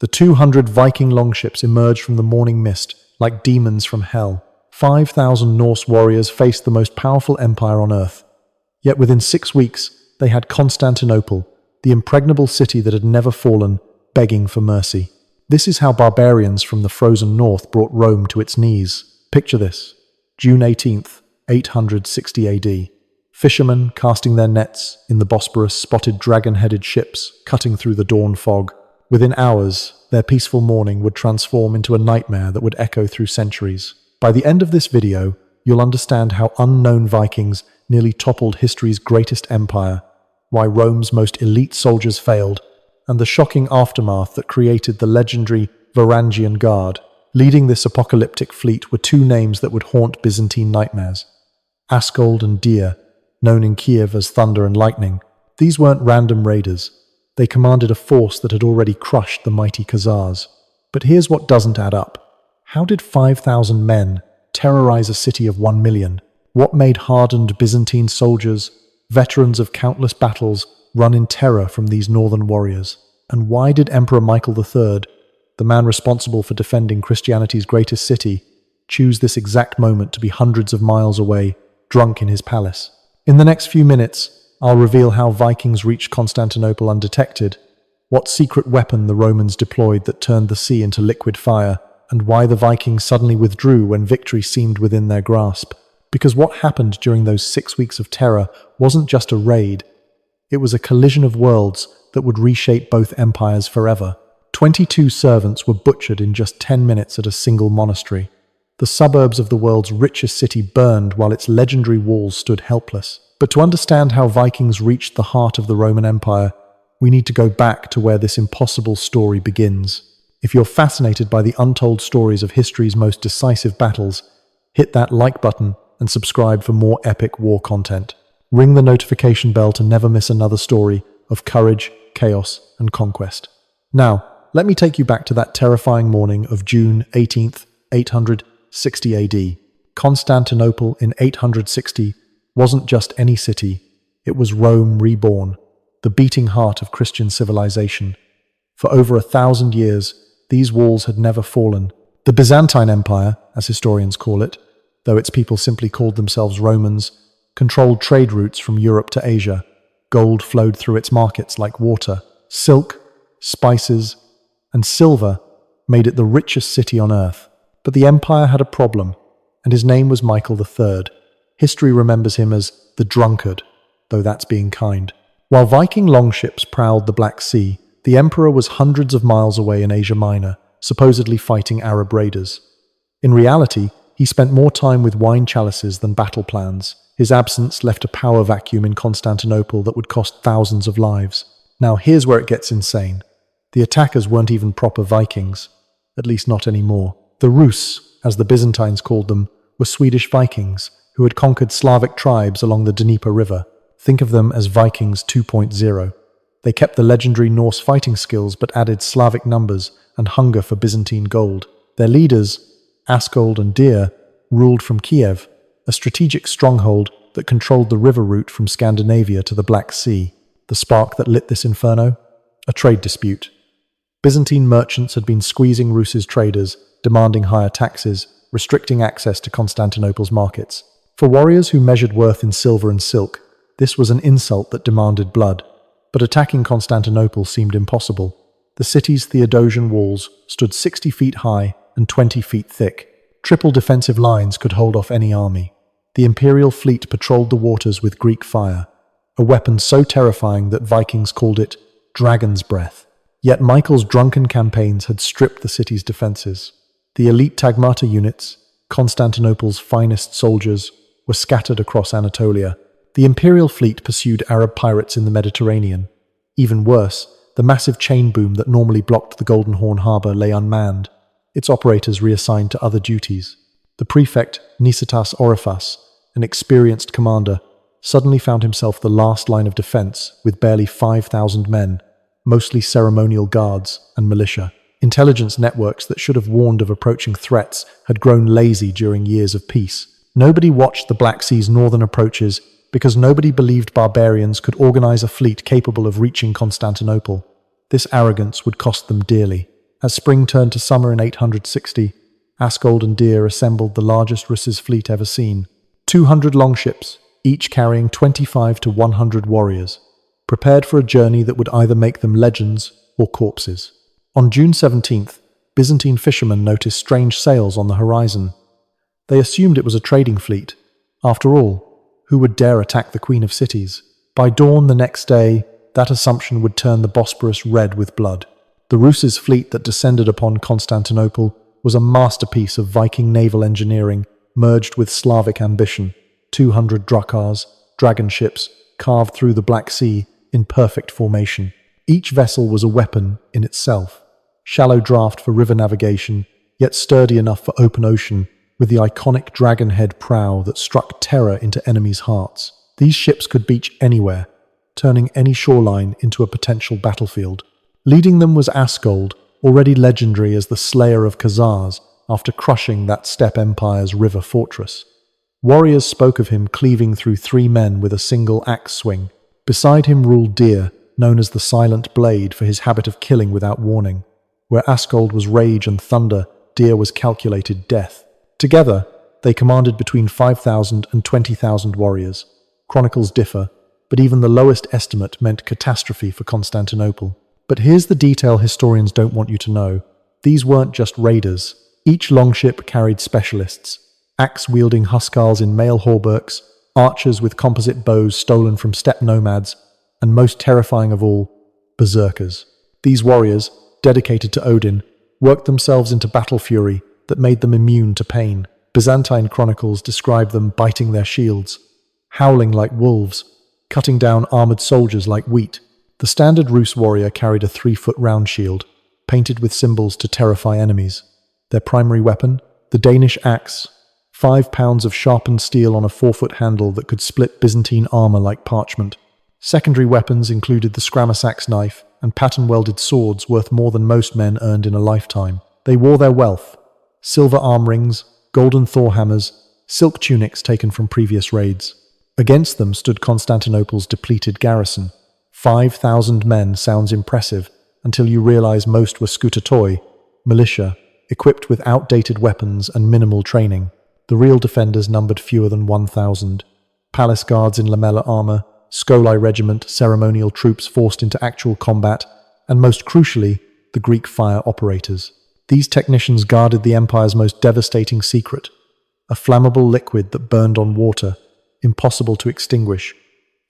The 200 Viking longships emerged from the morning mist like demons from hell. 5,000 Norse warriors faced the most powerful empire on earth. Yet within 6 weeks, they had Constantinople, the impregnable city that had never fallen, begging for mercy. This is how barbarians from the frozen north brought Rome to its knees. Picture this. June 18th, 860 AD. Fishermen casting their nets in the Bosporus spotted dragon-headed ships cutting through the dawn fog. Within hours, their peaceful morning would transform into a nightmare that would echo through centuries. By the end of this video, you'll understand how unknown Vikings nearly toppled history's greatest empire, why Rome's most elite soldiers failed, and the shocking aftermath that created the legendary Varangian Guard. Leading this apocalyptic fleet were two names that would haunt Byzantine nightmares: Askold and Dir, known in Kiev as Thunder and Lightning. These weren't random raiders. They commanded a force that had already crushed the mighty Khazars. But here's what doesn't add up. How did 5,000 men terrorize a city of 1 million? What made hardened Byzantine soldiers, veterans of countless battles, run in terror from these northern warriors? And why did Emperor Michael III, the man responsible for defending Christianity's greatest city, choose this exact moment to be hundreds of miles away, drunk in his palace? In the next few minutes, I'll reveal how Vikings reached Constantinople undetected, what secret weapon the Romans deployed that turned the sea into liquid fire, and why the Vikings suddenly withdrew when victory seemed within their grasp. Because what happened during those 6 weeks of terror wasn't just a raid, it was a collision of worlds that would reshape both empires forever. 22 servants were butchered in just 10 minutes at a single monastery. The suburbs of the world's richest city burned while its legendary walls stood helpless. But to understand how Vikings reached the heart of the Roman Empire, we need to go back to where this impossible story begins. If you're fascinated by the untold stories of history's most decisive battles, hit that like button and subscribe for more epic war content. Ring the notification bell to never miss another story of courage, chaos, and conquest. Now, let me take you back to that terrifying morning of June 18th, 860 AD. Constantinople in 860 wasn't just any city, it was Rome reborn, the beating heart of Christian civilization. For over 1,000 years, these walls had never fallen. The Byzantine Empire, as historians call it, though its people simply called themselves Romans, controlled trade routes from Europe to Asia. Gold flowed through its markets like water. Silk, spices, and silver made it the richest city on earth. But the empire had a problem, and his name was Michael III. History remembers him as the drunkard, though that's being kind. While Viking longships prowled the Black Sea, the emperor was hundreds of miles away in Asia Minor, supposedly fighting Arab raiders. In reality, he spent more time with wine chalices than battle plans. His absence left a power vacuum in Constantinople that would cost thousands of lives. Now here's where it gets insane. The attackers weren't even proper Vikings, at least not anymore. The Rus, as the Byzantines called them, were Swedish Vikings who had conquered Slavic tribes along the Dnieper River. Think of them as Vikings 2.0. They kept the legendary Norse fighting skills but added Slavic numbers and hunger for Byzantine gold. Their leaders, Askold and Dir, ruled from Kiev, a strategic stronghold that controlled the river route from Scandinavia to the Black Sea. The spark that lit this inferno? A trade dispute. Byzantine merchants had been squeezing Rus's traders, demanding higher taxes, restricting access to Constantinople's markets. For warriors who measured worth in silver and silk, this was an insult that demanded blood. But attacking Constantinople seemed impossible. The city's Theodosian walls stood 60 feet high and 20 feet thick. Triple defensive lines could hold off any army. The imperial fleet patrolled the waters with Greek fire, a weapon so terrifying that Vikings called it dragon's breath. Yet Michael's drunken campaigns had stripped the city's defenses. The elite Tagmata units, Constantinople's finest soldiers, were scattered across Anatolia. The imperial fleet pursued Arab pirates in the Mediterranean. Even worse, the massive chain boom that normally blocked the Golden Horn harbor lay unmanned, its operators reassigned to other duties. The prefect, Nicetas Oriphas, an experienced commander, suddenly found himself the last line of defense with barely 5,000 men, mostly ceremonial guards and militia. Intelligence networks that should have warned of approaching threats had grown lazy during years of peace. Nobody watched the Black Sea's northern approaches because nobody believed barbarians could organize a fleet capable of reaching Constantinople. This arrogance would cost them dearly, As spring turned to summer in 860, Askold and Deer assembled the largest Russ's fleet ever seen. 200 longships, each carrying 25 to 100 warriors, prepared for a journey that would either make them legends or corpses. On June 17th, Byzantine fishermen noticed strange sails on the horizon. They assumed it was a trading fleet. After all, who would dare attack the Queen of Cities? By dawn the next day, that assumption would turn the Bosporus red with blood. The Rus's fleet that descended upon Constantinople was a masterpiece of Viking naval engineering merged with Slavic ambition. 200 drukars, dragon ships, carved through the Black Sea in perfect formation. Each vessel was a weapon in itself. Shallow draft for river navigation, yet sturdy enough for open ocean, with the iconic dragon-head prow that struck terror into enemies' hearts. These ships could beach anywhere, turning any shoreline into a potential battlefield. Leading them was Askold, already legendary as the slayer of Khazars after crushing that steppe empire's river fortress. Warriors spoke of him cleaving through 3 men with a single axe swing. Beside him ruled Deer, known as the Silent Blade for his habit of killing without warning. Where Askold was rage and thunder, Deer was calculated death. Together, they commanded between 5,000 and 20,000 warriors. Chronicles differ, but even the lowest estimate meant catastrophe for Constantinople. But here's the detail historians don't want you to know. These weren't just raiders. Each longship carried specialists. Axe-wielding huskars in mail hauberks, archers with composite bows stolen from steppe nomads, and most terrifying of all, berserkers. These warriors, dedicated to Odin, worked themselves into battle fury that made them immune to pain. Byzantine chronicles describe them biting their shields, howling like wolves, cutting down armored soldiers like wheat. The standard Rus warrior carried a 3-foot round shield, painted with symbols to terrify enemies. Their primary weapon, the Danish axe, 5 pounds of sharpened steel on a 4-foot handle that could split Byzantine armor like parchment. Secondary weapons included the Scramasax knife and pattern-welded swords worth more than most men earned in a lifetime. They wore their wealth: silver arm rings, golden Thor hammers, silk tunics taken from previous raids. Against them stood Constantinople's depleted garrison. 5,000 men sounds impressive until you realize most were skutatoi, militia, equipped with outdated weapons and minimal training. The real defenders numbered fewer than 1,000. Palace guards in lamella armor, Scoli regiment, ceremonial troops forced into actual combat, and most crucially, the Greek fire operators. These technicians guarded the empire's most devastating secret, a flammable liquid that burned on water, impossible to extinguish,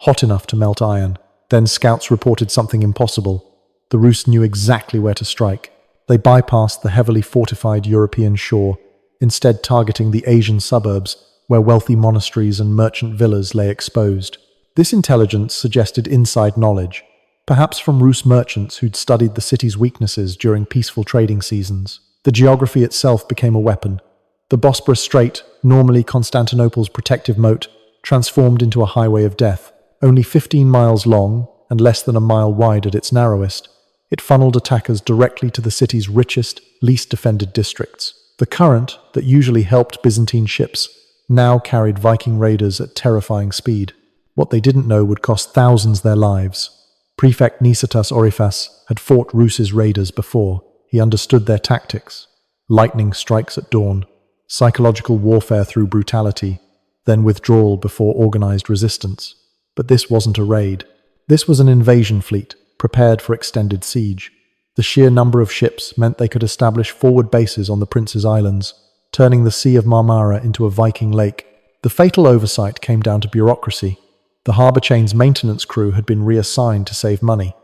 hot enough to melt iron. Then scouts reported something impossible. The Rus knew exactly where to strike. They bypassed the heavily fortified European shore, instead targeting the Asian suburbs where wealthy monasteries and merchant villas lay exposed. This intelligence suggested inside knowledge, perhaps from Rus merchants who'd studied the city's weaknesses during peaceful trading seasons. The geography itself became a weapon. The Bosporus Strait, normally Constantinople's protective moat, transformed into a highway of death. Only 15 miles long and less than a mile wide at its narrowest, it funneled attackers directly to the city's richest, least defended districts. The current that usually helped Byzantine ships now carried Viking raiders at terrifying speed. What they didn't know would cost thousands their lives. Prefect Nicetas Orifas had fought Rus's raiders before. He understood their tactics. Lightning strikes at dawn, psychological warfare through brutality, then withdrawal before organized resistance. But this wasn't a raid. This was an invasion fleet, prepared for extended siege. The sheer number of ships meant they could establish forward bases on the Prince's Islands, turning the Sea of Marmara into a Viking lake. The fatal oversight came down to bureaucracy. The harbour chain's maintenance crew had been reassigned to save money.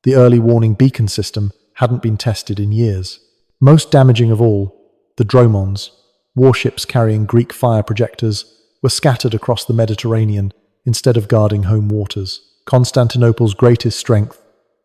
The early warning beacon system hadn't been tested in years. Most damaging of all, the dromons, warships carrying Greek fire projectors, were scattered across the Mediterranean instead of guarding home waters. Constantinople's greatest strength,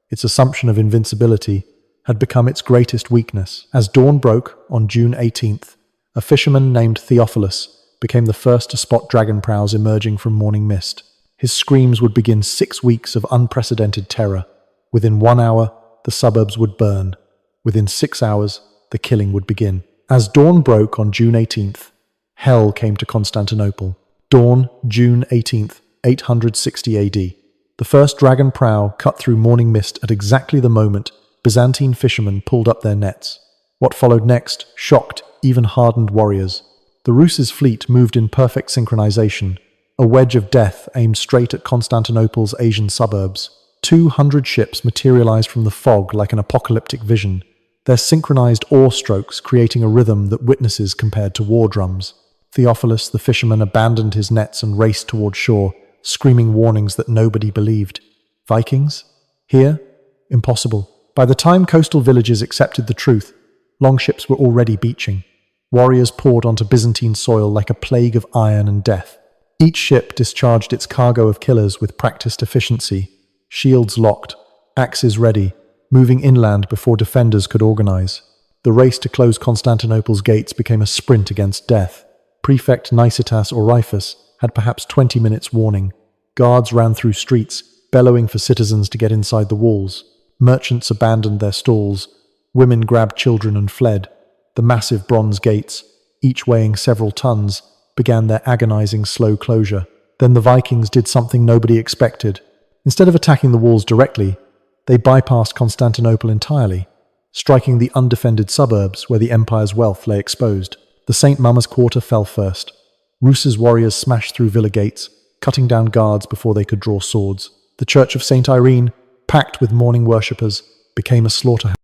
its assumption of invincibility, had become its greatest weakness. As dawn broke on June 18th, a fisherman named Theophilus became the first to spot dragon prows emerging from morning mist. His screams would begin 6 weeks of unprecedented terror. Within 1 hour, the suburbs would burn. Within 6 hours, the killing would begin. As dawn broke on June 18th, hell came to Constantinople. Dawn, June 18th, 860 AD. The first dragon prow cut through morning mist at exactly the moment Byzantine fishermen pulled up their nets. What followed next shocked even hardened warriors. The Rus's fleet moved in perfect synchronization, a wedge of death aimed straight at Constantinople's Asian suburbs. 200 ships materialized from the fog like an apocalyptic vision, their synchronized oar strokes creating a rhythm that witnesses compared to war drums. Theophilus, the fisherman, abandoned his nets and raced toward shore, screaming warnings that nobody believed. Vikings? Here? Impossible. By the time coastal villages accepted the truth, longships were already beaching. Warriors poured onto Byzantine soil like a plague of iron and death. Each ship discharged its cargo of killers with practiced efficiency, shields locked, axes ready, moving inland before defenders could organize. The race to close Constantinople's gates became a sprint against death. Prefect Nicetas or Rifus had perhaps 20 minutes warning. Guards ran through streets, bellowing for citizens to get inside the walls. Merchants abandoned their stalls. Women grabbed children and fled. The massive bronze gates, each weighing several tons, began their agonizing slow closure. Then the Vikings did something nobody expected. Instead of attacking the walls directly, they bypassed Constantinople entirely, striking the undefended suburbs where the empire's wealth lay exposed. The St. Mama's Quarter fell first. Rus's warriors smashed through villa gates, cutting down guards before they could draw swords. The Church of St. Irene, packed with mourning worshippers, became a slaughterhouse.